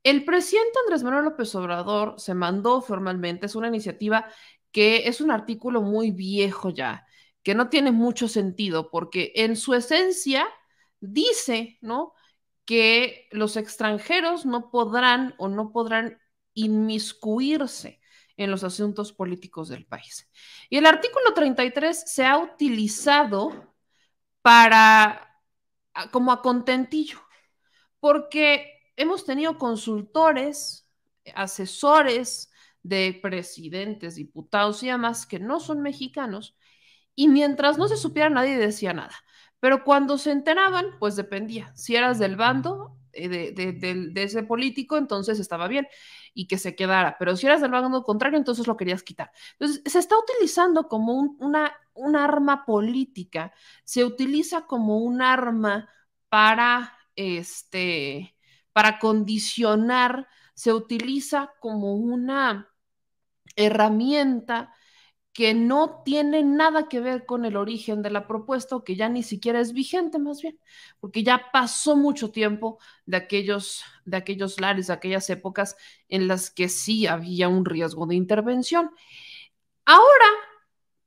El presidente Andrés Manuel López Obrador se mandó formalmente, es una iniciativa que es un artículo muy viejo ya, que no tiene mucho sentido, porque en su esencia dice, ¿no?, que los extranjeros no podrán o no podrán inmiscuirse en los asuntos políticos del país. Y el artículo 33 se ha utilizado para, como a contentillo, porque hemos tenido consultores, asesores de presidentes, diputados y demás que no son mexicanos, y mientras no se supiera nadie decía nada. Pero cuando se enteraban, pues dependía. Si eras del bando de ese político, entonces estaba bien y que se quedara. Pero si eras del bando contrario, entonces lo querías quitar. Entonces se está utilizando como un arma política, se utiliza como un arma para, para condicionar, se utiliza como una herramienta que no tiene nada que ver con el origen de la propuesta o que ya ni siquiera es vigente más bien, porque ya pasó mucho tiempo de aquellos lares, de aquellas épocas en las que sí había un riesgo de intervención. Ahora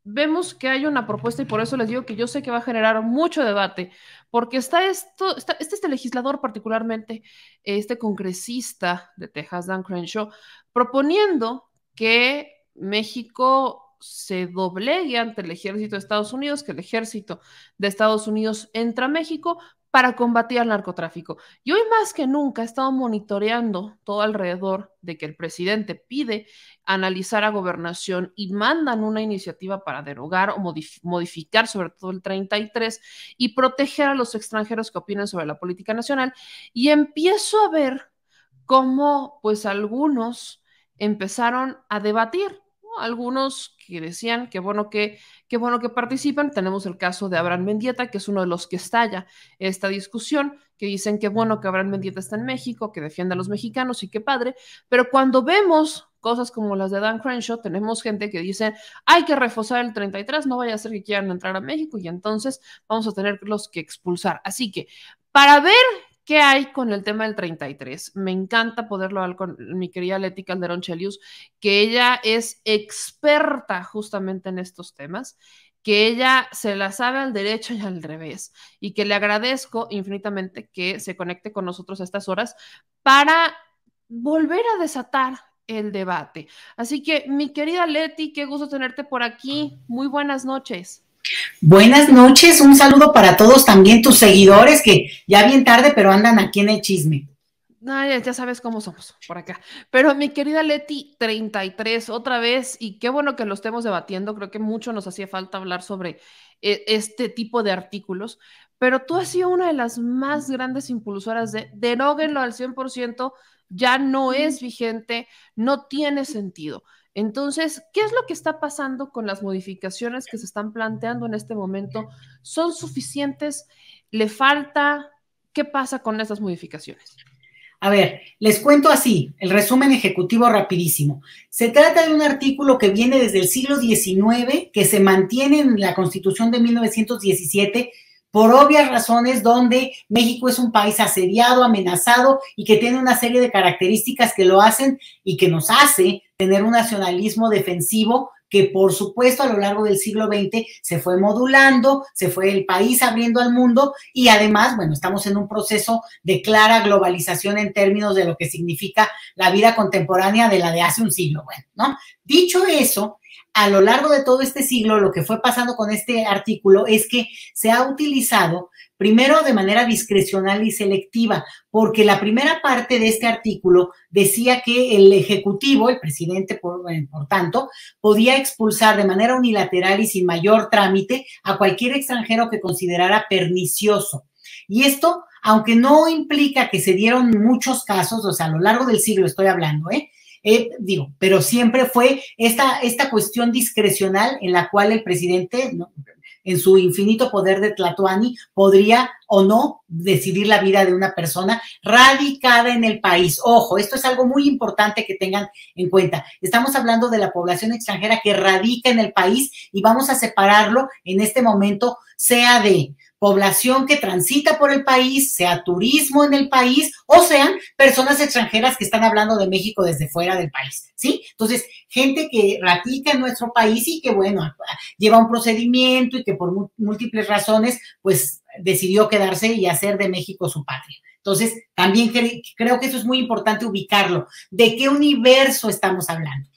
vemos que hay una propuesta y por eso les digo que yo sé que va a generar mucho debate, porque este legislador particularmente, este congresista de Texas, Dan Crenshaw, proponiendo que México se doblegue ante el ejército de Estados Unidos, que el ejército de Estados Unidos entra a México para combatir al narcotráfico. Y hoy más que nunca he estado monitoreando todo alrededor de que el presidente pide analizar a gobernación y mandan una iniciativa para derogar o modificar sobre todo el 33 y proteger a los extranjeros que opinen sobre la política nacional. Y empiezo a ver cómo pues algunos empezaron a debatir, ¿no? Algunos que decían que bueno que participan. Tenemos el caso de Abraham Mendieta, que es uno de los que estalla esta discusión, que dicen que bueno que Abraham Mendieta está en México, que defiende a los mexicanos y qué padre, pero cuando vemos cosas como las de Dan Crenshaw, tenemos gente que dice hay que reforzar el 33, no vaya a ser que quieran entrar a México y entonces vamos a tenerlos que expulsar. Así que para ver ¿qué hay con el tema del 33? Me encanta poderlo hablar con mi querida Leti Calderón Chelius, que ella es experta justamente en estos temas, que ella se la sabe al derecho y al revés, y que le agradezco infinitamente que se conecte con nosotros a estas horas para volver a desatar el debate. Así que, mi querida Leti, qué gusto tenerte por aquí. Muy buenas noches. Buenas noches, un saludo para todos también tus seguidores que ya bien tarde, pero andan aquí en el chisme. No, ya sabes cómo somos por acá. Pero mi querida Leti, 33 otra vez, y qué bueno que lo estemos debatiendo. Creo que mucho nos hacía falta hablar sobre este tipo de artículos, pero tú has sido una de las más grandes impulsoras de deróguenlo al 100%, ya no es vigente, no tiene sentido. Entonces, ¿qué es lo que está pasando con las modificaciones que se están planteando en este momento? ¿Son suficientes? ¿Le falta? ¿Qué pasa con estas modificaciones? A ver, les cuento así, el resumen ejecutivo rapidísimo. Se trata de un artículo que viene desde el siglo XIX, que se mantiene en la Constitución de 1917 por obvias razones, donde México es un país asediado, amenazado y que tiene una serie de características que lo hacen y que nos hace tener un nacionalismo defensivo que por supuesto a lo largo del siglo XX se fue modulando, se fue el país abriendo al mundo y además, bueno, estamos en un proceso de clara globalización en términos de lo que significa la vida contemporánea de la de hace un siglo. Bueno, ¿no? Dicho eso, a lo largo de todo este siglo, lo que fue pasando con este artículo es que se ha utilizado primero de manera discrecional y selectiva, porque la primera parte de este artículo decía que el Ejecutivo, el presidente, por tanto, podía expulsar de manera unilateral y sin mayor trámite a cualquier extranjero que considerara pernicioso. Y esto, aunque no implica que se dieron muchos casos, o sea, a lo largo del siglo estoy hablando, pero siempre fue esta cuestión discrecional en la cual el presidente, ¿no?, en su infinito poder de Tlatoani, podría o no decidir la vida de una persona radicada en el país. Ojo, esto es algo muy importante que tengan en cuenta. Estamos hablando de la población extranjera que radica en el país y vamos a separarlo en este momento, sea de población que transita por el país, sea turismo en el país, o sean personas extranjeras que están hablando de México desde fuera del país, ¿sí? Entonces, gente que radica en nuestro país y que, bueno, lleva un procedimiento y que por múltiples razones, pues, decidió quedarse y hacer de México su patria. Entonces, también creo que eso es muy importante ubicarlo. ¿De qué universo estamos hablando?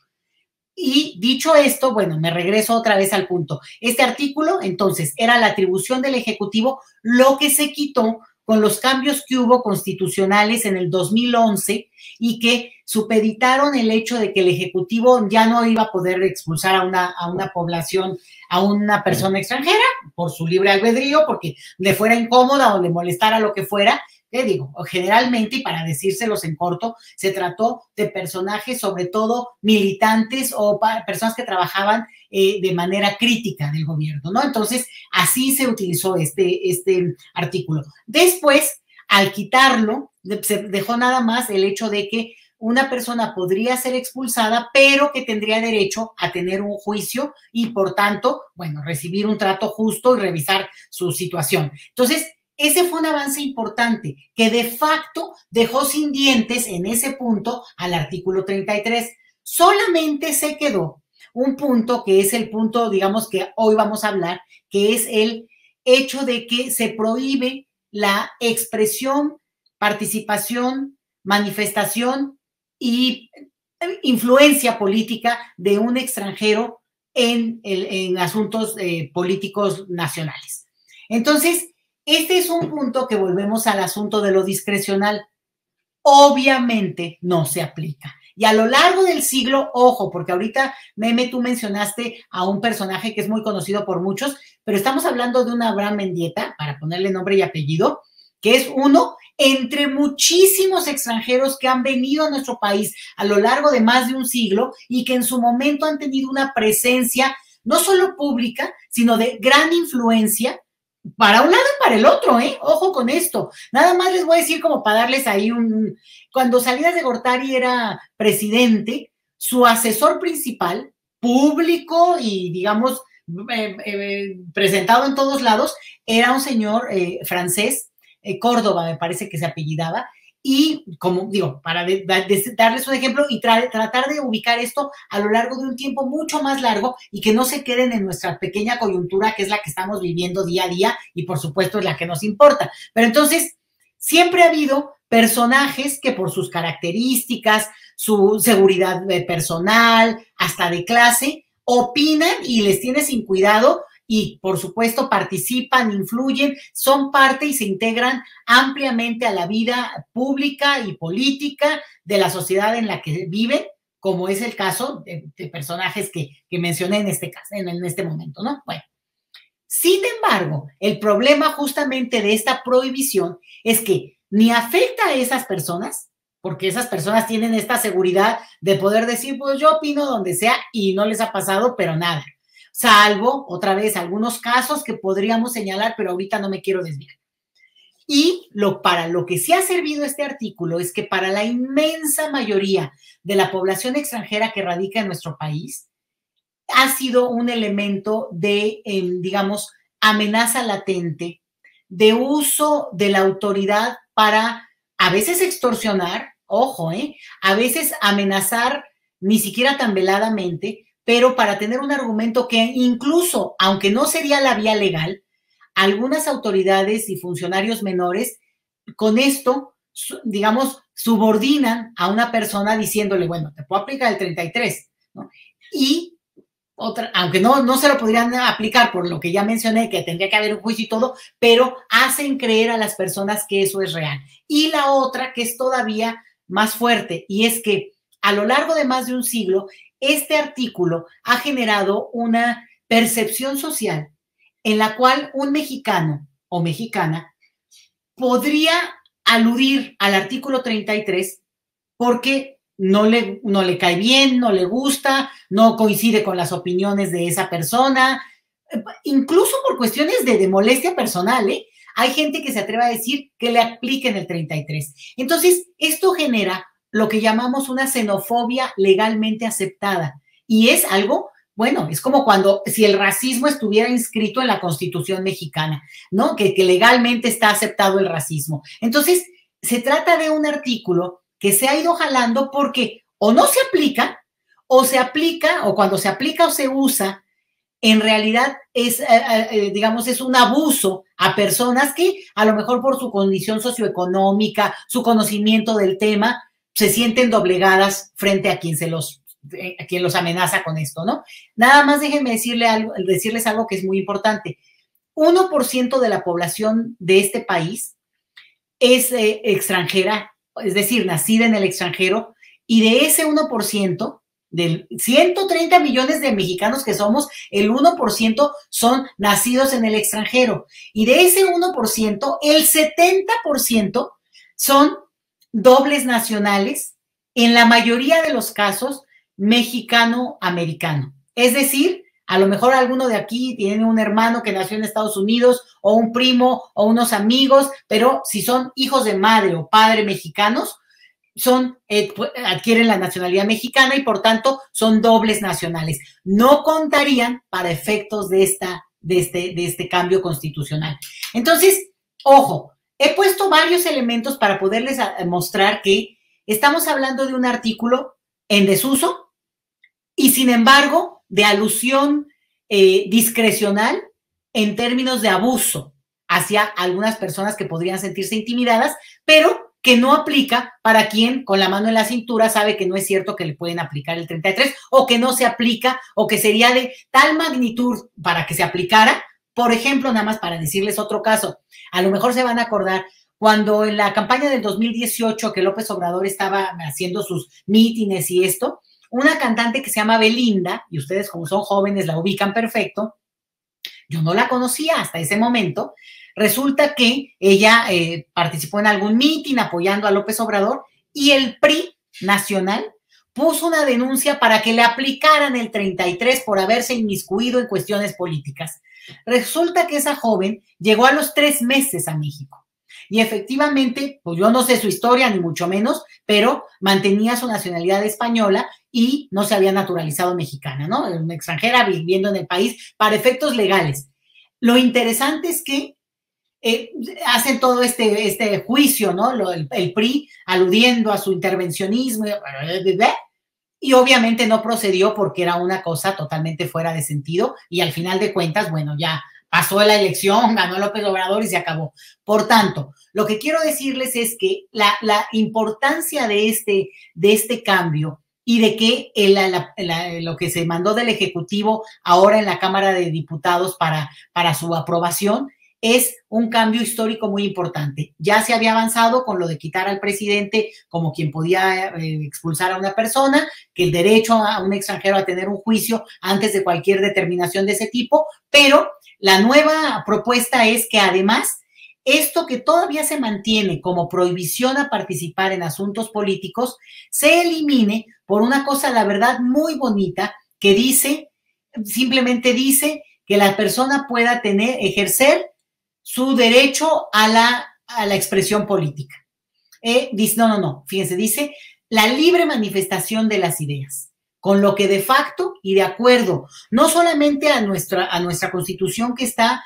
Y dicho esto, bueno, me regreso otra vez al punto. Este artículo, entonces, era la atribución del Ejecutivo, lo que se quitó con los cambios que hubo constitucionales en el 2011 y que supeditaron el hecho de que el Ejecutivo ya no iba a poder expulsar a una población, a una persona extranjera por su libre albedrío, porque le fuera incómoda o le molestara lo que fuera. Digo, generalmente, y para decírselos en corto, se trató de personajes, sobre todo militantes o personas que trabajaban de manera crítica del gobierno, ¿no? Entonces, así se utilizó este artículo. Después, al quitarlo, se dejó nada más el hecho de que una persona podría ser expulsada, pero que tendría derecho a tener un juicio y, por tanto, bueno, recibir un trato justo y revisar su situación. Entonces, ese fue un avance importante que de facto dejó sin dientes en ese punto al artículo 33. Solamente se quedó un punto que es el punto, digamos, que hoy vamos a hablar, que es el hecho de que se prohíbe la expresión, participación, manifestación y influencia política de un extranjero en asuntos políticos nacionales. Entonces, este es un punto que volvemos al asunto de lo discrecional. Obviamente no se aplica. Y a lo largo del siglo, ojo, porque ahorita, Meme, tú mencionaste a un personaje que es muy conocido por muchos, pero estamos hablando de un Abraham Mendieta, para ponerle nombre y apellido, que es uno entre muchísimos extranjeros que han venido a nuestro país a lo largo de más de un siglo y que en su momento han tenido una presencia no solo pública, sino de gran influencia para un lado y para el otro, ¿eh? Ojo con esto. Nada más les voy a decir como para darles ahí Cuando Salinas de Gortari era presidente, su asesor principal, público y, digamos, presentado en todos lados, era un señor francés, Córdoba me parece que se apellidaba, y como digo, para darles un ejemplo y tratar de ubicar esto a lo largo de un tiempo mucho más largo y que no se queden en nuestra pequeña coyuntura que es la que estamos viviendo día a día y por supuesto es la que nos importa. Pero entonces, siempre ha habido personajes que por sus características, su seguridad personal, hasta de clase, opinan y les tiene sin cuidado y, por supuesto, participan, influyen, son parte y se integran ampliamente a la vida pública y política de la sociedad en la que viven, como es el caso de personajes que mencioné en este caso, en este momento, ¿no? Bueno, sin embargo, el problema justamente de esta prohibición es que ni afecta a esas personas, porque esas personas tienen esta seguridad de poder decir, pues yo opino donde sea y no les ha pasado, pero nada. Salvo, otra vez, algunos casos que podríamos señalar, pero ahorita no me quiero desviar. Y para lo que sí ha servido este artículo es que para la inmensa mayoría de la población extranjera que radica en nuestro país, ha sido un elemento de, digamos, amenaza latente, de uso de la autoridad para a veces extorsionar, ojo, a veces amenazar ni siquiera tan veladamente, pero para tener un argumento que incluso, aunque no sería la vía legal, algunas autoridades y funcionarios menores con esto, digamos, subordinan a una persona diciéndole, bueno, te puedo aplicar el 33, ¿no? Y otra, aunque no se lo podrían aplicar por lo que ya mencioné, que tendría que haber un juicio y todo, pero hacen creer a las personas que eso es real. Y la otra, que es todavía más fuerte, y es que a lo largo de más de un siglo, este artículo ha generado una percepción social en la cual un mexicano o mexicana podría aludir al artículo 33 porque no le cae bien, no le gusta, no coincide con las opiniones de esa persona, incluso por cuestiones de molestia personal, ¿eh? Hay gente que se atreve a decir que le apliquen el 33. Entonces, esto genera lo que llamamos una xenofobia legalmente aceptada y es algo Bueno, es como si el racismo estuviera inscrito en la Constitución mexicana, ¿no? Que legalmente está aceptado el racismo. Entonces, se trata de un artículo que se ha ido jalando porque o no se aplica, o se aplica, o cuando se aplica o se usa, en realidad es, digamos, es un abuso a personas que a lo mejor por su condición socioeconómica, su conocimiento del tema, se sienten doblegadas frente a quien los amenaza con esto, ¿no? Nada más déjenme decirles algo que es muy importante. 1% de la población de este país es extranjera, es decir, nacida en el extranjero, y de ese 1%, de 130 millones de mexicanos que somos, el 1% son nacidos en el extranjero. Y de ese 1%, el 70% son dobles nacionales, en la mayoría de los casos, mexicano-americano. Es decir, a lo mejor alguno de aquí tiene un hermano que nació en Estados Unidos, o un primo, o unos amigos, pero si son hijos de madre o padre mexicanos, adquieren la nacionalidad mexicana y por tanto son dobles nacionales. No contarían para efectos de este cambio constitucional. Entonces, ojo, he puesto varios elementos para poderles mostrar que estamos hablando de un artículo en desuso y sin embargo de alusión discrecional en términos de abuso hacia algunas personas que podrían sentirse intimidadas, pero que no aplica para quien con la mano en la cintura sabe que no es cierto que le pueden aplicar el 33 o que no se aplica o que sería de tal magnitud para que se aplicara. Por ejemplo, nada más para decirles otro caso, a lo mejor se van a acordar cuando en la campaña del 2018 que López Obrador estaba haciendo sus mítines y esto, una cantante que se llama Belinda, y ustedes como son jóvenes la ubican perfecto, yo no la conocía hasta ese momento. Resulta que ella participó en algún mitin apoyando a López Obrador y el PRI nacional puso una denuncia para que le aplicaran el 33 por haberse inmiscuido en cuestiones políticas. Resulta que esa joven llegó a los 3 meses a México y efectivamente, pues yo no sé su historia ni mucho menos, pero mantenía su nacionalidad española y no se había naturalizado mexicana, ¿no? Una extranjera viviendo en el país para efectos legales. Lo interesante es que hacen todo este juicio, ¿no? El PRI aludiendo a su intervencionismo y obviamente no procedió porque era una cosa totalmente fuera de sentido y al final de cuentas, bueno, ya pasó la elección, ganó López Obrador y se acabó. Por tanto, lo que quiero decirles es que la importancia de este cambio y de que lo que se mandó del Ejecutivo ahora en la Cámara de Diputados para su aprobación es un cambio histórico muy importante. Ya se había avanzado con lo de quitar al presidente como quien podía expulsar a una persona, que el derecho a un extranjero a tener un juicio antes de cualquier determinación de ese tipo, pero la nueva propuesta es que además esto que todavía se mantiene como prohibición a participar en asuntos políticos se elimine por una cosa, la verdad, muy bonita que simplemente dice que la persona pueda ejercer su derecho a la expresión política. Dice, fíjense, dice la libre manifestación de las ideas, con lo que de facto y de acuerdo, no solamente a nuestra Constitución que está,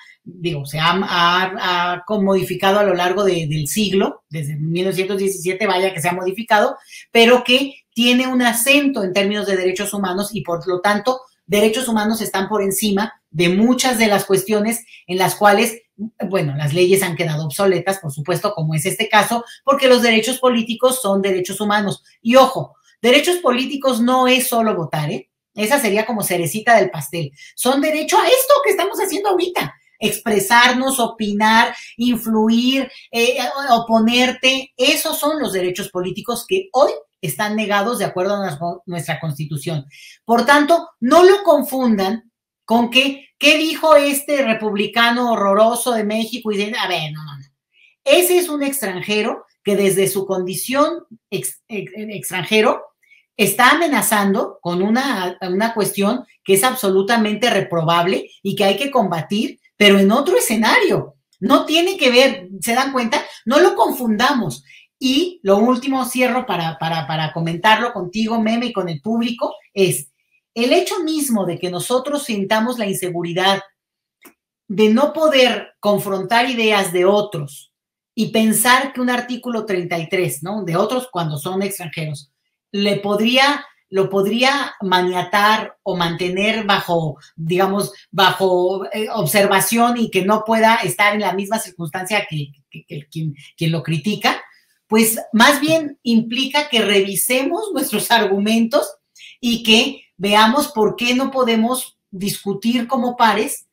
se ha modificado a lo largo del siglo, desde 1917, vaya que se ha modificado, pero que tiene un acento en términos de derechos humanos y por lo tanto, derechos humanos están por encima de muchas de las cuestiones en las cuales bueno, las leyes han quedado obsoletas, por supuesto, como es este caso, porque los derechos políticos son derechos humanos. Y ojo, derechos políticos no es solo votar, ¿eh? Esa sería como cerecita del pastel. Son derecho a esto que estamos haciendo ahorita. Expresarnos, opinar, influir, oponerte. Esos son los derechos políticos que hoy están negados de acuerdo a nuestra Constitución. Por tanto, no lo confundan con ¿qué dijo este republicano horroroso de México? Y a ver, no. Ese es un extranjero que desde su condición extranjero está amenazando con una cuestión que es absolutamente reprobable y que hay que combatir, pero en otro escenario. No tiene que ver, ¿se dan cuenta? No lo confundamos. Y lo último, cierro para comentarlo contigo, Meme, y con el público, es el hecho mismo de que nosotros sintamos la inseguridad de no poder confrontar ideas de otros y pensar que un artículo 33, ¿no? De otros cuando son extranjeros, lo podría maniatar o mantener bajo, digamos, bajo observación y que no pueda estar en la misma circunstancia que quien lo critica, pues más bien implica que revisemos nuestros argumentos y que veamos por qué no podemos discutir como pares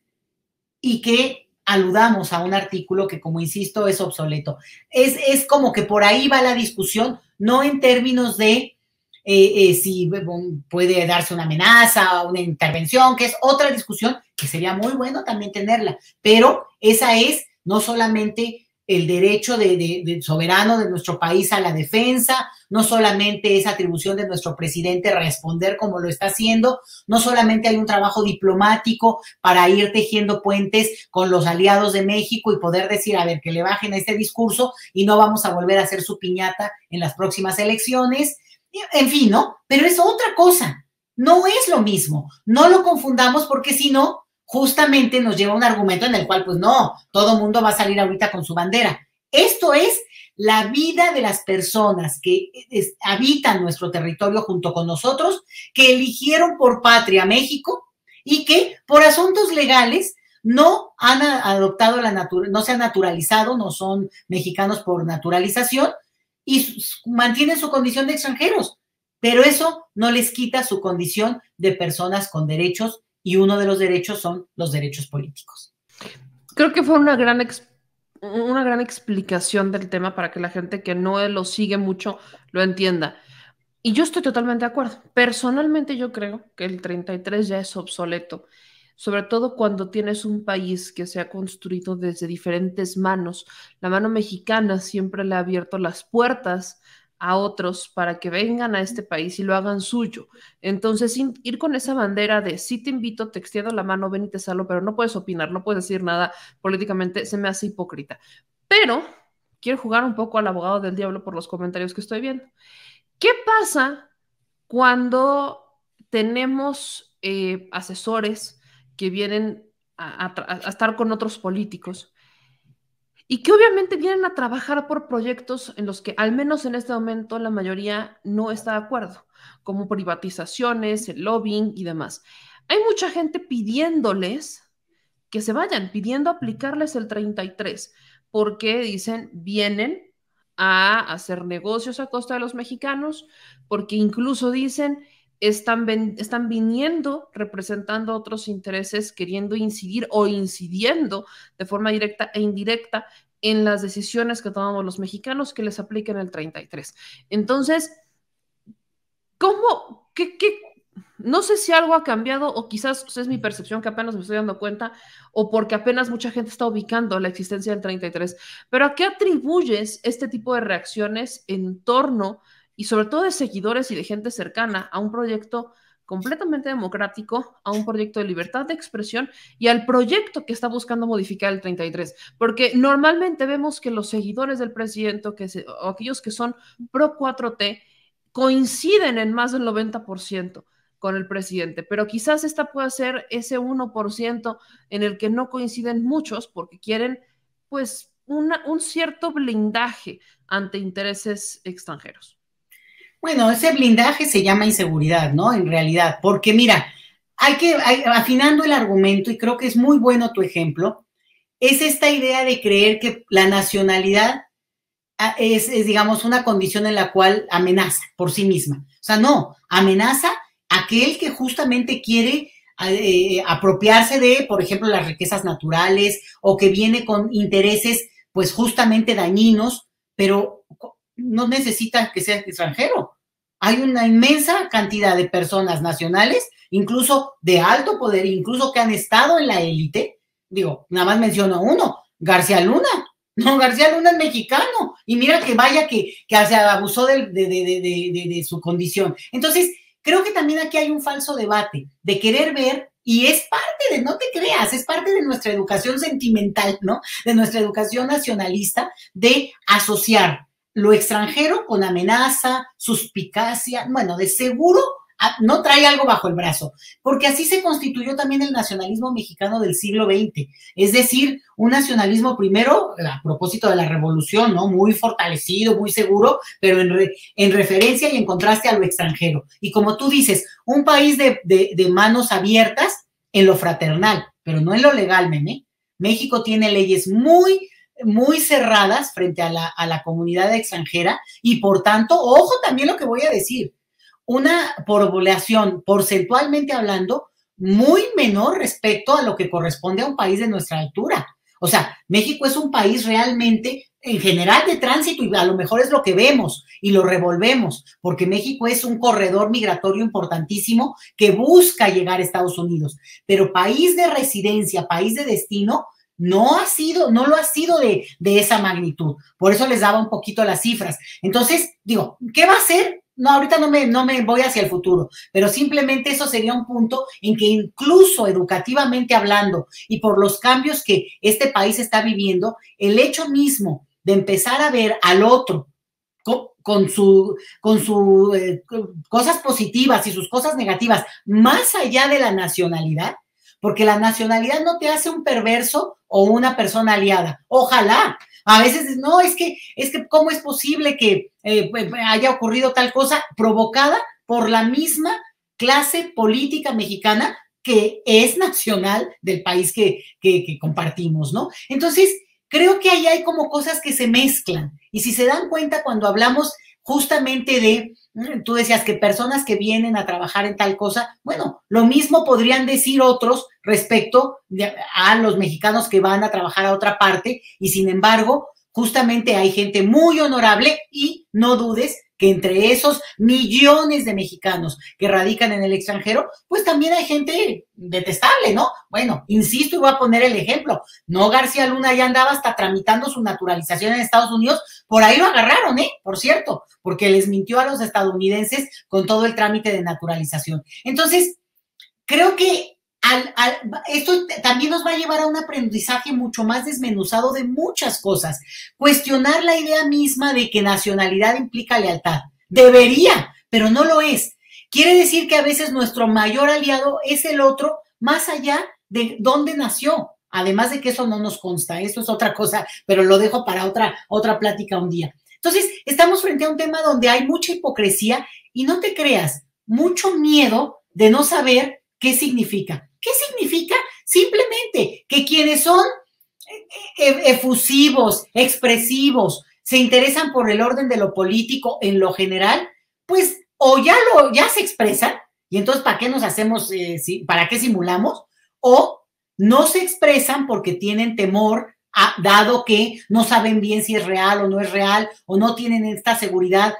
y que aludamos a un artículo que, como insisto, es obsoleto. Es como que por ahí va la discusión, no en términos de si puede darse una amenaza o una intervención, que es otra discusión que sería muy bueno también tenerla, pero esa es no solamente el derecho de soberano de nuestro país a la defensa, no solamente es atribución de nuestro presidente responder como lo está haciendo, no solamente hay un trabajo diplomático para ir tejiendo puentes con los aliados de México y poder decir, a ver, que le bajen a este discurso y no vamos a volver a hacer su piñata en las próximas elecciones, en fin, ¿no? Pero es otra cosa, no es lo mismo, no lo confundamos porque si no, justamente nos lleva a un argumento en el cual, pues no, todo mundo va a salir ahorita con su bandera. Esto es la vida de las personas que habitan nuestro territorio junto con nosotros, que eligieron por patria México y que por asuntos legales no han adoptado no se han naturalizado, no son mexicanos por naturalización y mantienen su condición de extranjeros. Pero eso no les quita su condición de personas con derechos y uno de los derechos son los derechos políticos. Creo que fue una gran explicación del tema para que la gente que no lo sigue mucho lo entienda. Y yo estoy totalmente de acuerdo. Personalmente yo creo que el 33 ya es obsoleto, sobre todo cuando tienes un país que se ha construido desde diferentes manos. La mano mexicana siempre le ha abierto las puertas a otros para que vengan a este país y lo hagan suyo. Entonces, ir con esa bandera de sí te invito, te extiendo la mano, ven y te salvo, pero no puedes opinar, no puedes decir nada políticamente, se me hace hipócrita. Pero quiero jugar un poco al abogado del diablo por los comentarios que estoy viendo. ¿Qué pasa cuando tenemos asesores que vienen a estar con otros políticos y que obviamente vienen a trabajar por proyectos en los que al menos en este momento la mayoría no está de acuerdo, como privatizaciones, el lobbying y demás? Hay mucha gente pidiéndoles que se vayan, pidiendo aplicarles el 33, porque dicen, vienen a hacer negocios a costa de los mexicanos, porque incluso dicen, están viniendo representando otros intereses, queriendo incidir o incidiendo de forma directa e indirecta en las decisiones que tomamos los mexicanos que les apliquen el 33. Entonces, ¿cómo? No sé si algo ha cambiado o quizás es mi percepción que apenas me estoy dando cuenta o porque apenas mucha gente está ubicando la existencia del 33, pero ¿a qué atribuyes este tipo de reacciones en torno y sobre todo de seguidores y de gente cercana a un proyecto completamente democrático, a un proyecto de libertad de expresión y al proyecto que está buscando modificar el 33? Porque normalmente vemos que los seguidores del presidente o aquellos que son pro 4T coinciden en más del 90% con el presidente, pero quizás esta pueda ser ese 1% en el que no coinciden muchos porque quieren pues un cierto blindaje ante intereses extranjeros. Bueno, ese blindaje se llama inseguridad, ¿no? En realidad, porque mira, afinando el argumento, y creo que es muy bueno tu ejemplo, es esta idea de creer que la nacionalidad es, digamos, una condición en la cual amenaza por sí misma. O sea, no, amenaza a aquel que justamente quiere apropiarse de, por ejemplo, las riquezas naturales o que viene con intereses, pues, justamente dañinos, pero no necesita que sea extranjero. Hay una inmensa cantidad de personas nacionales, incluso de alto poder, incluso que han estado en la élite. Digo, nada más menciono uno, García Luna. No, García Luna es mexicano. Y mira que vaya que se abusó de su condición. Entonces, creo que también aquí hay un falso debate de querer ver, y es parte de, no te creas, es parte de nuestra educación sentimental, ¿no? De nuestra educación nacionalista, de asociar lo extranjero con amenaza, suspicacia. Bueno, de seguro no trae algo bajo el brazo, porque así se constituyó también el nacionalismo mexicano del siglo XX, es decir, un nacionalismo primero, a propósito de la revolución, ¿no? Muy fortalecido, muy seguro, pero en referencia y en contraste a lo extranjero. Y como tú dices, un país de manos abiertas en lo fraternal, pero no en lo legal, Meme. México tiene leyes muy cerradas frente a la comunidad extranjera y por tanto, ojo también lo que voy a decir, una población porcentualmente hablando muy menor respecto a lo que corresponde a un país de nuestra altura. O sea, México es un país realmente en general de tránsito y a lo mejor es lo que vemos y lo revolvemos, porque México es un corredor migratorio importantísimo que busca llegar a Estados Unidos, pero país de residencia, país de destino, no lo ha sido de esa magnitud. Por eso les daba un poquito las cifras. Entonces, digo, ¿qué va a hacer? No, ahorita no me voy hacia el futuro, pero simplemente eso sería un punto en que incluso educativamente hablando y por los cambios que este país está viviendo, el hecho mismo de empezar a ver al otro con sus cosas positivas y sus cosas negativas, más allá de la nacionalidad, porque la nacionalidad no te hace un perverso o una persona aliada. Ojalá. A veces, no, es que ¿cómo es posible que haya ocurrido tal cosa provocada por la misma clase política mexicana que es nacional del país que compartimos, ¿no? Entonces, creo que ahí hay como cosas que se mezclan. Y si se dan cuenta cuando hablamos justamente de, tú decías que personas que vienen a trabajar en tal cosa, bueno, lo mismo podrían decir otros respecto a los mexicanos que van a trabajar a otra parte y sin embargo, justamente hay gente muy honorable y no dudes que entre esos millones de mexicanos que radican en el extranjero, pues también hay gente detestable, ¿no? Bueno, insisto y voy a poner el ejemplo, no García Luna ya andaba hasta tramitando su naturalización en Estados Unidos, por ahí lo agarraron, por cierto, porque les mintió a los estadounidenses con todo el trámite de naturalización. Entonces, creo que esto también nos va a llevar a un aprendizaje mucho más desmenuzado de muchas cosas. Cuestionar la idea misma de que nacionalidad implica lealtad. Debería, pero no lo es. Quiere decir que a veces nuestro mayor aliado es el otro, más allá de dónde nació. Además de que eso no nos consta, eso es otra cosa, pero lo dejo para otra plática un día. Entonces, estamos frente a un tema donde hay mucha hipocresía y no te creas, mucho miedo de no saber qué significa. ¿Qué significa? Simplemente que quienes son efusivos, expresivos, se interesan por el orden de lo político en lo general, pues o ya se expresan, y entonces ¿para qué nos hacemos, para qué simulamos? O no se expresan porque tienen temor, dado que no saben bien si es real o no es real, o no tienen esta seguridad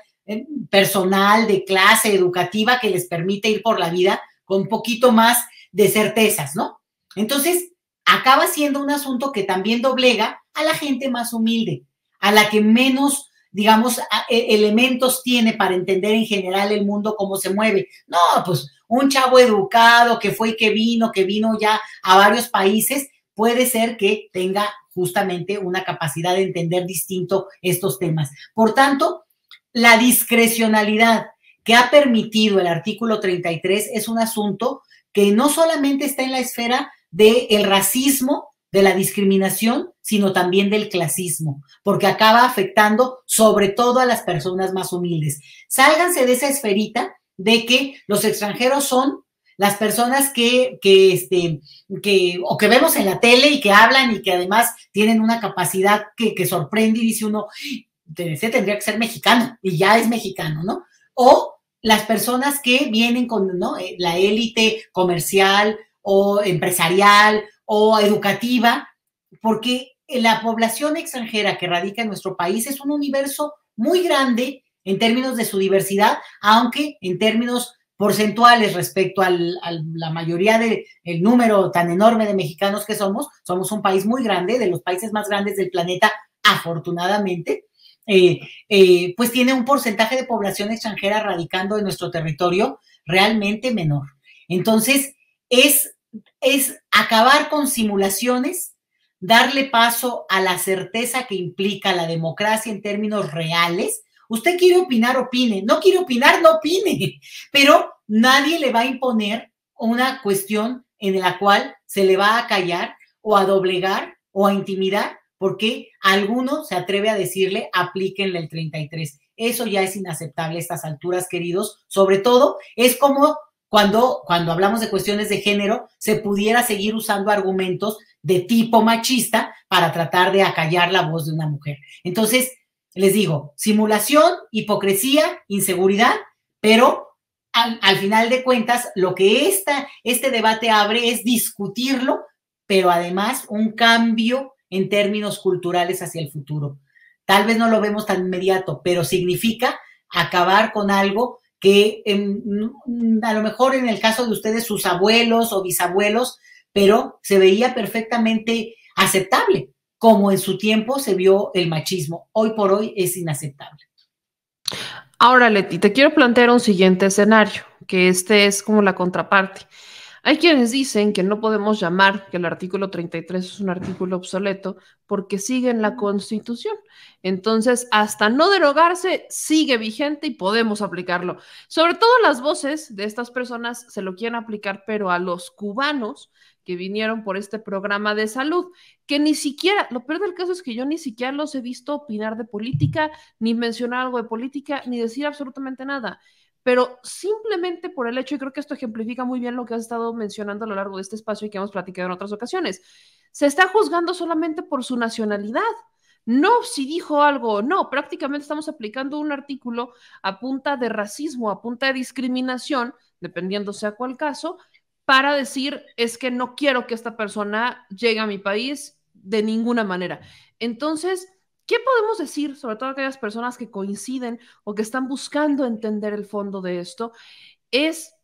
personal, de clase, educativa, que les permite ir por la vida con un poquito más de certezas, ¿no? Entonces, acaba siendo un asunto que también doblega a la gente más humilde, a la que menos, digamos, elementos tiene para entender en general el mundo, cómo se mueve. No, pues un chavo educado que fue y que vino ya a varios países, puede ser que tenga justamente una capacidad de entender distinto estos temas. Por tanto, la discrecionalidad que ha permitido el artículo 33 es un asunto que no solamente está en la esfera del racismo, de la discriminación, sino también del clasismo, porque acaba afectando sobre todo a las personas más humildes. Sálganse de esa esferita de que los extranjeros son las personas que vemos en la tele y que hablan y que además tienen una capacidad que sorprende y dice uno, ese tendría que ser mexicano y ya es mexicano, ¿no? O las personas que vienen con, ¿no?, la élite comercial o empresarial o educativa, porque la población extranjera que radica en nuestro país es un universo muy grande en términos de su diversidad, aunque en términos porcentuales respecto a la mayoría del número tan enorme de mexicanos que somos un país muy grande, de los países más grandes del planeta, afortunadamente. Pues tiene un porcentaje de población extranjera radicando en nuestro territorio realmente menor. Entonces, es acabar con simulaciones, darle paso a la certeza que implica la democracia en términos reales, Usted quiere opinar, opine. No quiere opinar, no opine. Pero nadie le va a imponer una cuestión en la cual se le va a callar o a doblegar o a intimidar porque alguno se atreve a decirle aplíquenle el 33. Eso ya es inaceptable a estas alturas, queridos. Sobre todo, es como cuando hablamos de cuestiones de género, se pudiera seguir usando argumentos de tipo machista para tratar de acallar la voz de una mujer. Entonces, les digo, simulación, hipocresía, inseguridad, pero al final de cuentas, lo que este debate abre es discutirlo, pero además un cambio en términos culturales hacia el futuro. Tal vez no lo vemos tan inmediato, pero significa acabar con algo que a lo mejor en el caso de ustedes, sus abuelos o bisabuelos, pero se veía perfectamente aceptable, como en su tiempo se vio el machismo. Hoy por hoy es inaceptable. Ahora, Leti, te quiero plantear un siguiente escenario, que este es como la contraparte. Hay quienes dicen que no podemos llamar que el artículo 33 es un artículo obsoleto porque sigue en la Constitución. Entonces, hasta no derogarse, sigue vigente y podemos aplicarlo. Sobre todo las voces de estas personas se lo quieren aplicar, pero a los cubanos que vinieron por este programa de salud, que ni siquiera, lo peor del caso es que yo ni siquiera los he visto opinar de política, ni mencionar algo de política, ni decir absolutamente nada. Pero simplemente por el hecho, y creo que esto ejemplifica muy bien lo que has estado mencionando a lo largo de este espacio y que hemos platicado en otras ocasiones, se está juzgando solamente por su nacionalidad, no si dijo algo o no. Prácticamente estamos aplicando un artículo a punta de racismo, a punta de discriminación, dependiendo sea cuál caso, para decir es que no quiero que esta persona llegue a mi país de ninguna manera. Entonces, ¿qué podemos decir, sobre todo aquellas personas que coinciden o que están buscando entender el fondo de esto? Es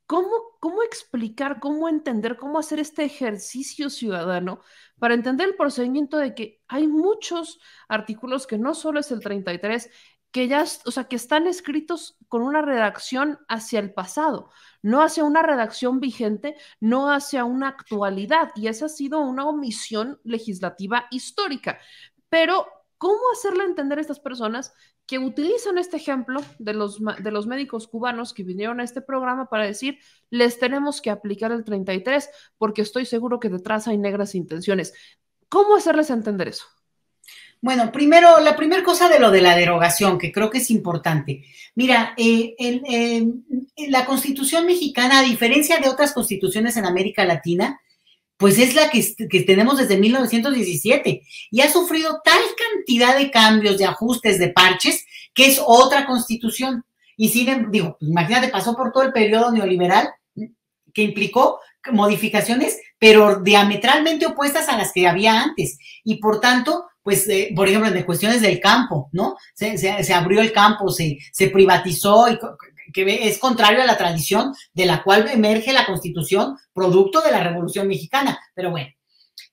cómo explicar, cómo entender, cómo hacer este ejercicio ciudadano para entender el procedimiento de que hay muchos artículos que no solo es el 33, que ya, o sea, que están escritos con una redacción hacia el pasado, no hacia una redacción vigente, no hacia una actualidad, y esa ha sido una omisión legislativa histórica. Pero, ¿cómo hacerle entender a estas personas que utilizan este ejemplo de los médicos cubanos que vinieron a este programa para decir, les tenemos que aplicar el 33 porque estoy seguro que detrás hay negras intenciones? ¿Cómo hacerles entender eso? Bueno, primero, la primera cosa de lo de la derogación, que creo que es importante. Mira, la Constitución mexicana, a diferencia de otras constituciones en América Latina, pues es la que tenemos desde 1917 y ha sufrido tal cantidad de cambios, de ajustes, de parches, que es otra constitución. Y siguen, digo, imagínate, pasó por todo el periodo neoliberal que implicó modificaciones, pero diametralmente opuestas a las que había antes. Y por tanto, pues, por ejemplo, en cuestiones del campo, ¿no? Se abrió el campo, se privatizó, y que es contrario a la tradición de la cual emerge la Constitución, producto de la Revolución Mexicana. Pero bueno,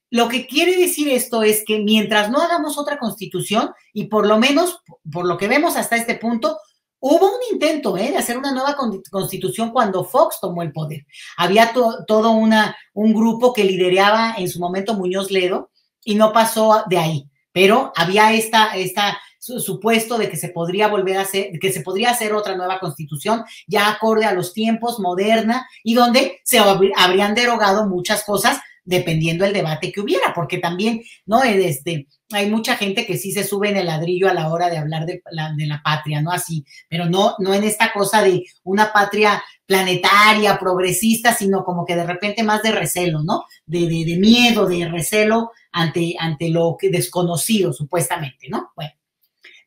lo que quiere decir esto es que mientras no hagamos otra Constitución, y por lo menos, por lo que vemos hasta este punto, hubo un intento de hacer una nueva Constitución cuando Fox tomó el poder. Había todo un grupo que lideraba en su momento Muñoz Ledo y no pasó de ahí. Pero había esta supuesto de que se podría volver a hacer, que se podría hacer otra nueva constitución ya acorde a los tiempos, moderna, y donde se habrían derogado muchas cosas dependiendo del debate que hubiera, porque también, ¿no? Hay mucha gente que sí se sube en el ladrillo a la hora de hablar de la patria, ¿no? Así, pero no en esta cosa de una patria planetaria, progresista, sino como que de repente más de recelo, ¿no? De miedo, de recelo ante lo que desconocido, supuestamente, ¿no? Bueno,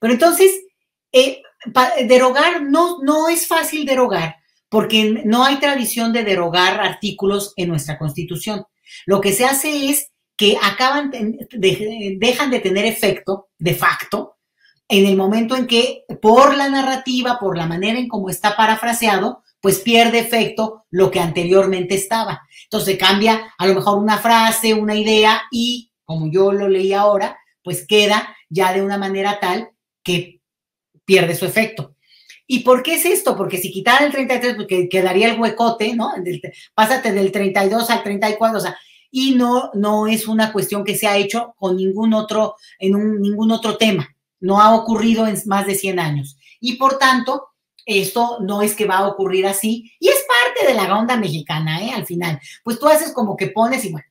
pero entonces, derogar no es fácil derogar, porque no hay tradición de derogar artículos en nuestra Constitución. Lo que se hace es que dejan de tener efecto, de facto, en el momento en que, por la narrativa, por la manera en cómo está parafraseado, pues pierde efecto lo que anteriormente estaba. Entonces cambia a lo mejor una frase, una idea, y como yo lo leí ahora, pues queda ya de una manera tal que pierde su efecto. ¿Y por qué es esto? Porque si quitaran el 33, pues quedaría el huecote, ¿no? Pásate del 32 al 34, o sea, y no es una cuestión que se ha hecho con ningún otro tema. no ha ocurrido en más de 100 años. Y por tanto, esto no es que va a ocurrir así, y es parte de la onda mexicana, al final. Pues tú haces como que pones y bueno,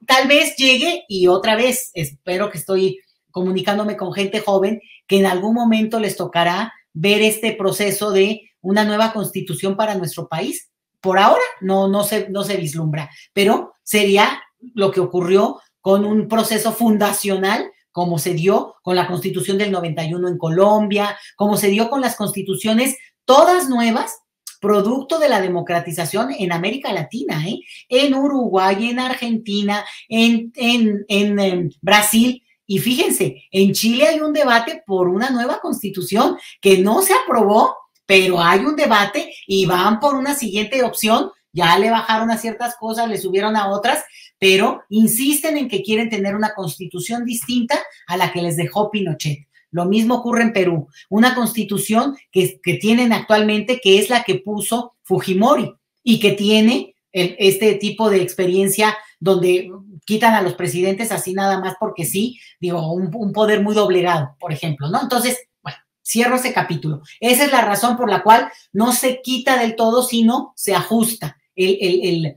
tal vez llegue y otra vez, espero que estoy comunicándome con gente joven, que en algún momento les tocará ver este proceso de una nueva constitución para nuestro país. Por ahora no se vislumbra, pero sería lo que ocurrió con un proceso fundacional, como se dio con la Constitución del 91 en Colombia, como se dio con las constituciones todas nuevas, producto de la democratización en América Latina, en Uruguay, en Argentina, en Brasil. Y fíjense, en Chile hay un debate por una nueva constitución que no se aprobó, pero hay un debate y van por una siguiente opción. Ya le bajaron a ciertas cosas, le subieron a otras, pero insisten en que quieren tener una constitución distinta a la que les dejó Pinochet. Lo mismo ocurre en Perú, una constitución que tienen actualmente, que es la que puso Fujimori y que tiene este tipo de experiencia donde quitan a los presidentes así nada más porque sí, digo, un poder muy doblegado, por ejemplo, ¿no? Entonces, bueno, cierro ese capítulo. Esa es la razón por la cual no se quita del todo, sino se ajusta el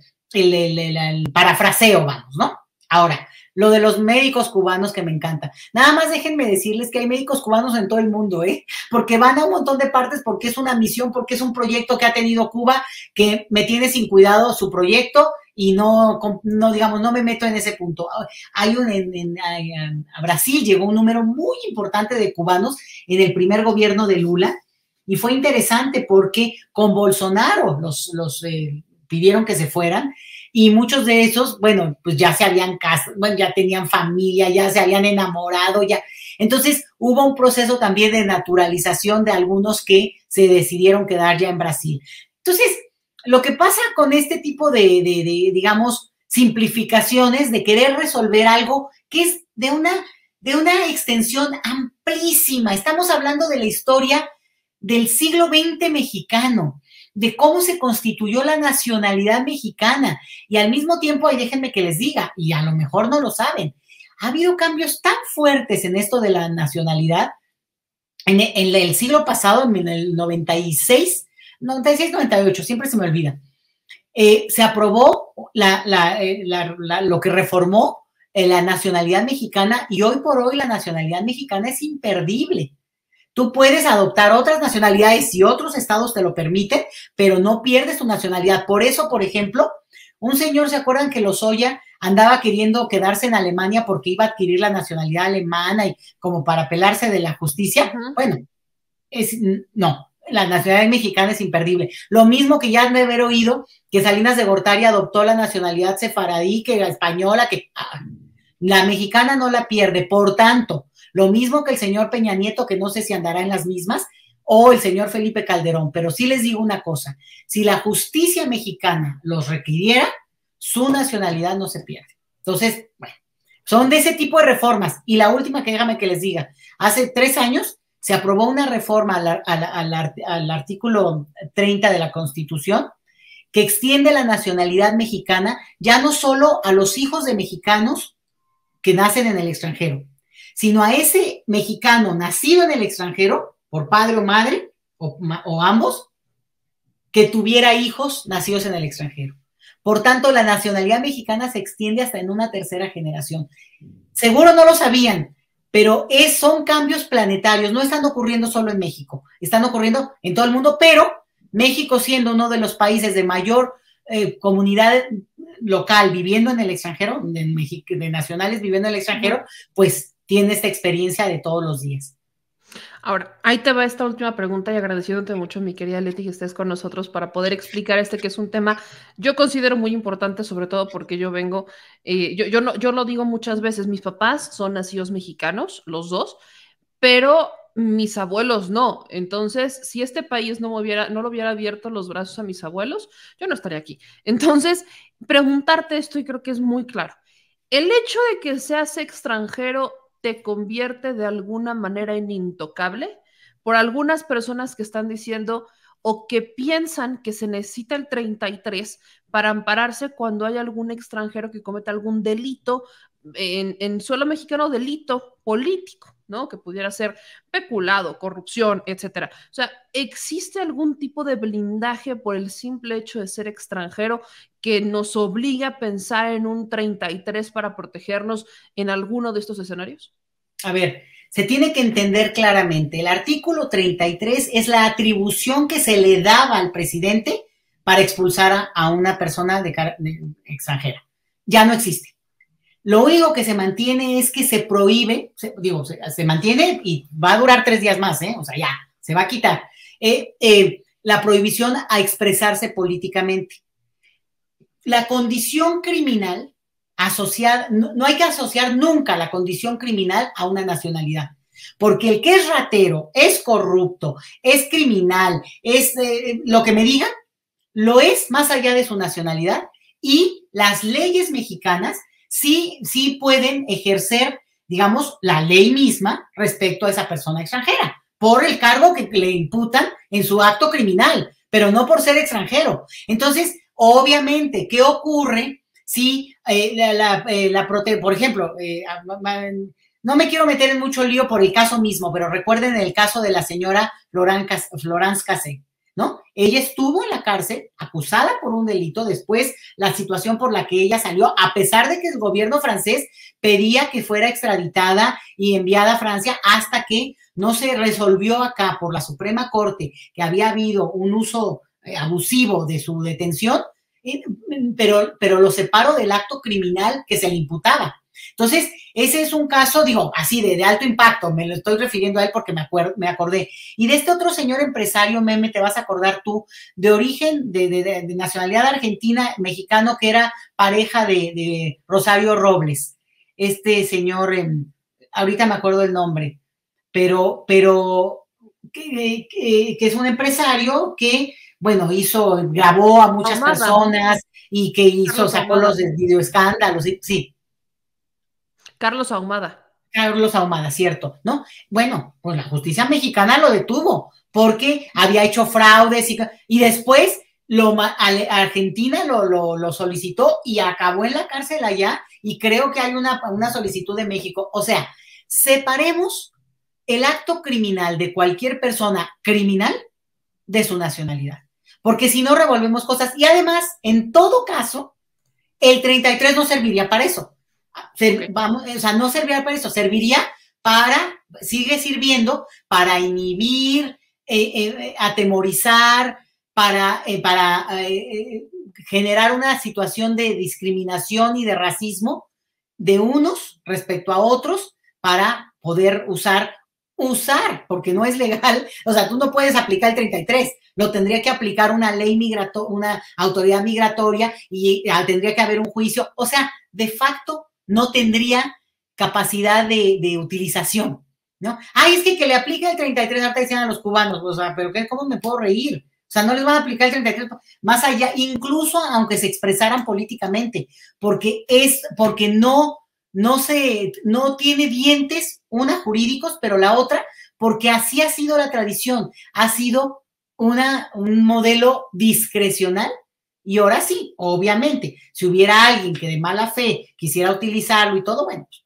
parafraseo, vamos, ¿no? Ahora, lo de los médicos cubanos que me encanta. Nada más déjenme decirles que hay médicos cubanos en todo el mundo, porque van a un montón de partes, porque es una misión, porque es un proyecto que ha tenido Cuba, que me tiene sin cuidado su proyecto y no digamos, no me meto en ese punto. Hay a Brasil llegó un número muy importante de cubanos en el primer gobierno de Lula y fue interesante porque con Bolsonaro los pidieron que se fueran. Y muchos de esos, bueno, pues ya se habían casado, bueno, ya tenían familia, ya se habían enamorado, ya. Entonces hubo un proceso también de naturalización de algunos que se decidieron quedar ya en Brasil. Entonces, lo que pasa con este tipo de digamos, simplificaciones de querer resolver algo que es de una extensión amplísima. Estamos hablando de la historia del siglo XX mexicano, de cómo se constituyó la nacionalidad mexicana. Y al mismo tiempo, ahí déjenme que les diga, y a lo mejor no lo saben, ha habido cambios tan fuertes en esto de la nacionalidad. En el siglo pasado, en el 96, 98, siempre se me olvida, se aprobó lo que reformó la nacionalidad mexicana, y hoy por hoy la nacionalidad mexicana es imperdible. Tú puedes adoptar otras nacionalidades si otros estados te lo permiten, pero no pierdes tu nacionalidad. Por eso, por ejemplo, un señor, ¿se acuerdan que Lozoya andaba queriendo quedarse en Alemania porque iba a adquirir la nacionalidad alemana y como para pelarse de la justicia? Uh-huh. Bueno, no, la nacionalidad mexicana es imperdible. Lo mismo que ya han de haber oído que Salinas de Gortari adoptó la nacionalidad sefaradí, que la española, que la mexicana no la pierde. Por tanto, lo mismo que el señor Peña Nieto, que no sé si andará en las mismas, o el señor Felipe Calderón, pero sí les digo una cosa, si la justicia mexicana los requiriera, su nacionalidad no se pierde. Entonces, bueno, son de ese tipo de reformas. Y la última que déjame que les diga, hace 3 años se aprobó una reforma al artículo 30 de la Constitución que extiende la nacionalidad mexicana ya no solo a los hijos de mexicanos que nacen en el extranjero, sino a ese mexicano nacido en el extranjero, por padre o madre, o ambos, que tuviera hijos nacidos en el extranjero. Por tanto, la nacionalidad mexicana se extiende hasta en una tercera generación. Seguro no lo sabían, pero son cambios planetarios, no están ocurriendo solo en México, están ocurriendo en todo el mundo, pero México, siendo uno de los países de mayor comunidad local viviendo en el extranjero, de nacionales viviendo en el extranjero, pues tiene esta experiencia de todos los días. Ahora, ahí te va esta última pregunta y agradeciéndote mucho, mi querida Leti, que estés con nosotros para poder explicar que es un tema yo considero muy importante, sobre todo porque yo vengo, yo lo digo muchas veces, mis papás son nacidos mexicanos, los dos, pero mis abuelos no. Entonces, si este país no lo hubiera abierto los brazos a mis abuelos, yo no estaría aquí. Entonces, preguntarte esto, y creo que es muy claro. El hecho de que seas extranjero te convierte de alguna manera en intocable por algunas personas que están diciendo o que piensan que se necesita el 33 para ampararse cuando hay algún extranjero que cometa algún delito en suelo mexicano delito político, ¿no? Que pudiera ser peculado, corrupción, etcétera. O sea, ¿existe algún tipo de blindaje por el simple hecho de ser extranjero que nos obliga a pensar en un 33 para protegernos en alguno de estos escenarios? A ver, se tiene que entender claramente, el artículo 33 es la atribución que se le daba al presidente para expulsar a una persona de extranjera. Ya no existe. Lo único que se mantiene es que se prohíbe, se mantiene y va a durar 3 días más, o sea, ya, se va a quitar, la prohibición a expresarse políticamente. La condición criminal asociada, no hay que asociar nunca la condición criminal a una nacionalidad, porque el que es ratero, es corrupto, es criminal, es lo que me digan, lo es más allá de su nacionalidad, y las leyes mexicanas sí pueden ejercer, digamos, la ley misma respecto a esa persona extranjera, por el cargo que le imputan en su acto criminal, pero no por ser extranjero. Entonces, obviamente, ¿qué ocurre si por ejemplo, no me quiero meter en mucho lío por el caso mismo, pero recuerden el caso de la señora Florence Cassé, ¿no? Ella estuvo en la cárcel acusada por un delito, después la situación por la que ella salió, a pesar de que el gobierno francés pedía que fuera extraditada y enviada a Francia, hasta que no se resolvió acá por la Suprema Corte que había habido un uso abusivo de su detención, pero lo separó del acto criminal que se le imputaba. Entonces, ese es un caso, digo, así de alto impacto, me lo estoy refiriendo a él porque me acordé. Y de este otro señor empresario, Meme, te vas a acordar tú, de origen, de nacionalidad argentina, mexicano, que era pareja de Rosario Robles. Este señor, ahorita me acuerdo el nombre, pero que es un empresario que, bueno, grabó a muchas personas y que sacó los videoescándalos, sí. Carlos Ahumada. Carlos Ahumada, cierto, ¿no? Bueno, pues la justicia mexicana lo detuvo porque había hecho fraudes y después Argentina lo solicitó y acabó en la cárcel allá, y creo que hay una solicitud de México. O sea, separemos el acto criminal de cualquier persona criminal de su nacionalidad, porque si no revolvemos cosas. Y además, en todo caso, el 33 no serviría para eso. O sea, no serviría para eso, sigue sirviendo para inhibir, atemorizar, para generar una situación de discriminación y de racismo de unos respecto a otros, para poder usar, porque no es legal. O sea, tú no puedes aplicar el 33, lo tendría que aplicar una ley una autoridad migratoria, y tendría que haber un juicio. O sea, de facto no tendría capacidad de utilización, ¿no? Es que le aplica el 33, ahorita decían a los cubanos, o sea, pero ¿cómo me puedo reír? O sea, no les van a aplicar el 33 más allá, incluso aunque se expresaran políticamente, porque no tiene dientes, una jurídicos, pero la otra, porque así ha sido la tradición, ha sido un modelo discrecional. Y ahora sí, obviamente, si hubiera alguien que de mala fe quisiera utilizarlo y todo, bueno, pues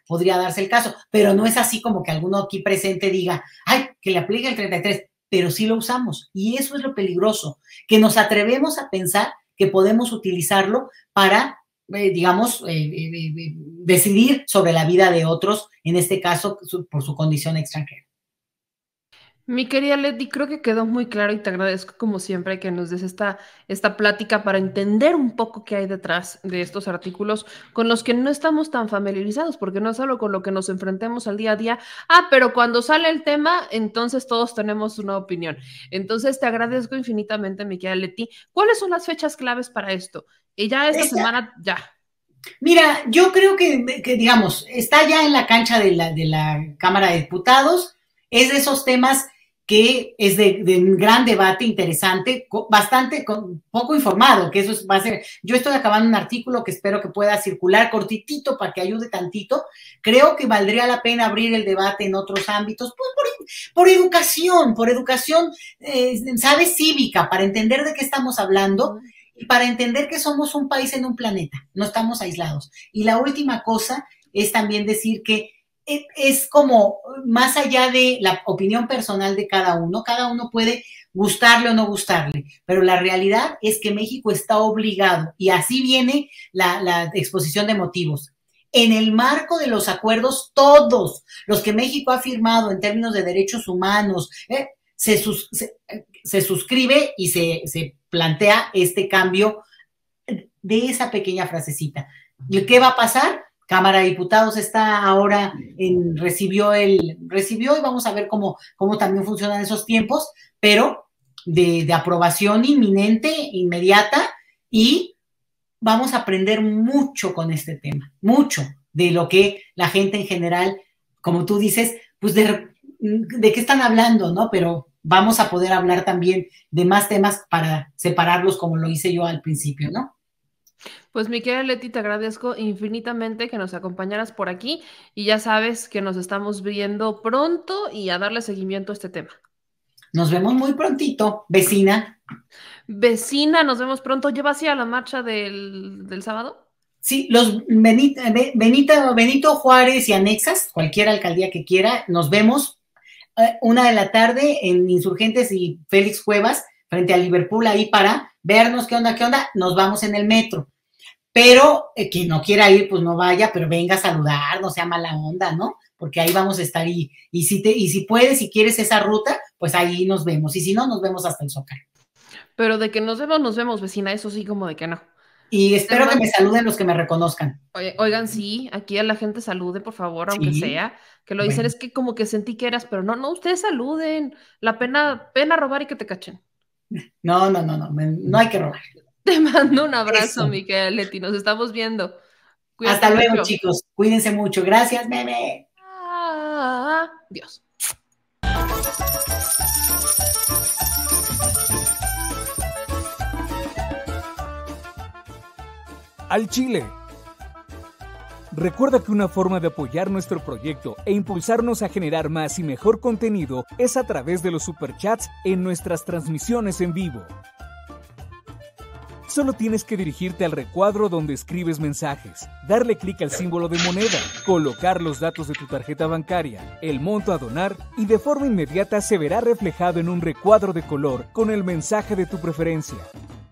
podría darse el caso, pero no es así como que alguno aquí presente diga, que le aplique el 33, pero sí lo usamos. Y eso es lo peligroso, que nos atrevemos a pensar que podemos utilizarlo para, decidir sobre la vida de otros, en este caso, por su condición extranjera. Mi querida Leti, creo que quedó muy claro y te agradezco como siempre que nos des esta plática para entender un poco qué hay detrás de estos artículos con los que no estamos tan familiarizados, porque no es algo con lo que nos enfrentemos al día a día. Pero cuando sale el tema, entonces todos tenemos una opinión. Entonces te agradezco infinitamente, mi querida Leti. ¿Cuáles son las fechas claves para esto? Y ya esta semana, ya. Mira, yo creo que digamos, está ya en la cancha de la Cámara de Diputados. Es de esos temas que es de un gran debate interesante, bastante poco informado, que eso va a ser. Yo estoy acabando un artículo que espero que pueda circular cortitito para que ayude tantito. Creo que valdría la pena abrir el debate en otros ámbitos, pues por educación, ¿sabes? Cívica, para entender de qué estamos hablando, y para entender que somos un país en un planeta, no estamos aislados. Y la última cosa es también decir que es como más allá de la opinión personal de cada uno puede gustarle o no gustarle, pero la realidad es que México está obligado, y así viene la exposición de motivos. En el marco de los acuerdos, todos los que México ha firmado en términos de derechos humanos, se suscribe y se plantea este cambio de esa pequeña frasecita. ¿Y qué va a pasar? Cámara de Diputados está ahora recibió y vamos a ver cómo también funcionan esos tiempos, pero de aprobación inminente, inmediata, y vamos a aprender mucho con este tema, mucho de lo que la gente en general, como tú dices, pues de qué están hablando, ¿no? Pero vamos a poder hablar también de más temas para separarlos, como lo hice yo al principio, ¿no? Pues mi querida Leti, te agradezco infinitamente que nos acompañaras por aquí y ya sabes que nos estamos viendo pronto y a darle seguimiento a este tema. Nos vemos muy prontito, vecina. Vecina, nos vemos pronto. ¿Llevas a la marcha del sábado? Sí, los Benito Juárez y anexas, cualquier alcaldía que quiera, nos vemos 1:00 p.m. en Insurgentes y Félix Cuevas, frente a Liverpool, ahí para vernos qué onda, nos vamos en el metro. Pero quien no quiera ir, pues no vaya, pero venga a saludar, no sea mala onda, ¿no? Porque ahí vamos a estar y si puedes, si quieres esa ruta, pues ahí nos vemos. Y si no, nos vemos hasta el Zócalo. Pero de que nos vemos, vecina, eso sí, como de que no. Y espero que me saluden los que me reconozcan. Oigan, sí, aquí a la gente salude, por favor, aunque sea. Que lo dicen es que como que sentí que eras, pero no, ustedes saluden. La pena robar y que te cachen. No hay que robar. Te mando un abrazo, mi querida Leti, nos estamos viendo. Cuídate. Hasta luego, chicos. Cuídense mucho. Gracias, meme. Dios. Al Chile. Recuerda que una forma de apoyar nuestro proyecto e impulsarnos a generar más y mejor contenido es a través de los superchats en nuestras transmisiones en vivo. Solo tienes que dirigirte al recuadro donde escribes mensajes, darle clic al símbolo de moneda, colocar los datos de tu tarjeta bancaria, el monto a donar y de forma inmediata se verá reflejado en un recuadro de color con el mensaje de tu preferencia.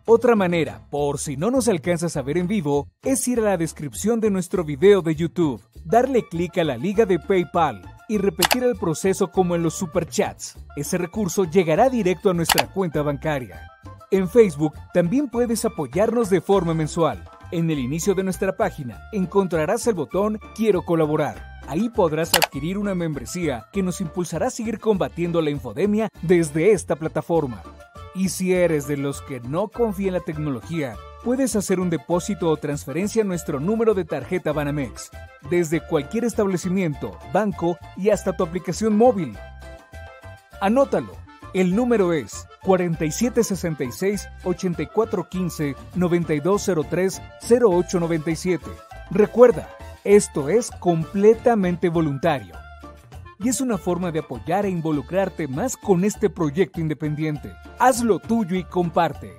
Otra manera, por si no nos alcanzas a ver en vivo, es ir a la descripción de nuestro video de YouTube, darle clic a la liga de PayPal y repetir el proceso como en los superchats. Ese recurso llegará directo a nuestra cuenta bancaria. En Facebook también puedes apoyarnos de forma mensual. En el inicio de nuestra página encontrarás el botón Quiero colaborar. Ahí podrás adquirir una membresía que nos impulsará a seguir combatiendo la infodemia desde esta plataforma. Y si eres de los que no confía en la tecnología, puedes hacer un depósito o transferencia a nuestro número de tarjeta Banamex, desde cualquier establecimiento, banco y hasta tu aplicación móvil. Anótalo. El número es 4766-8415-9203-0897. Recuerda, esto es completamente voluntario. Y es una forma de apoyar e involucrarte más con este proyecto independiente. Hazlo tuyo y comparte.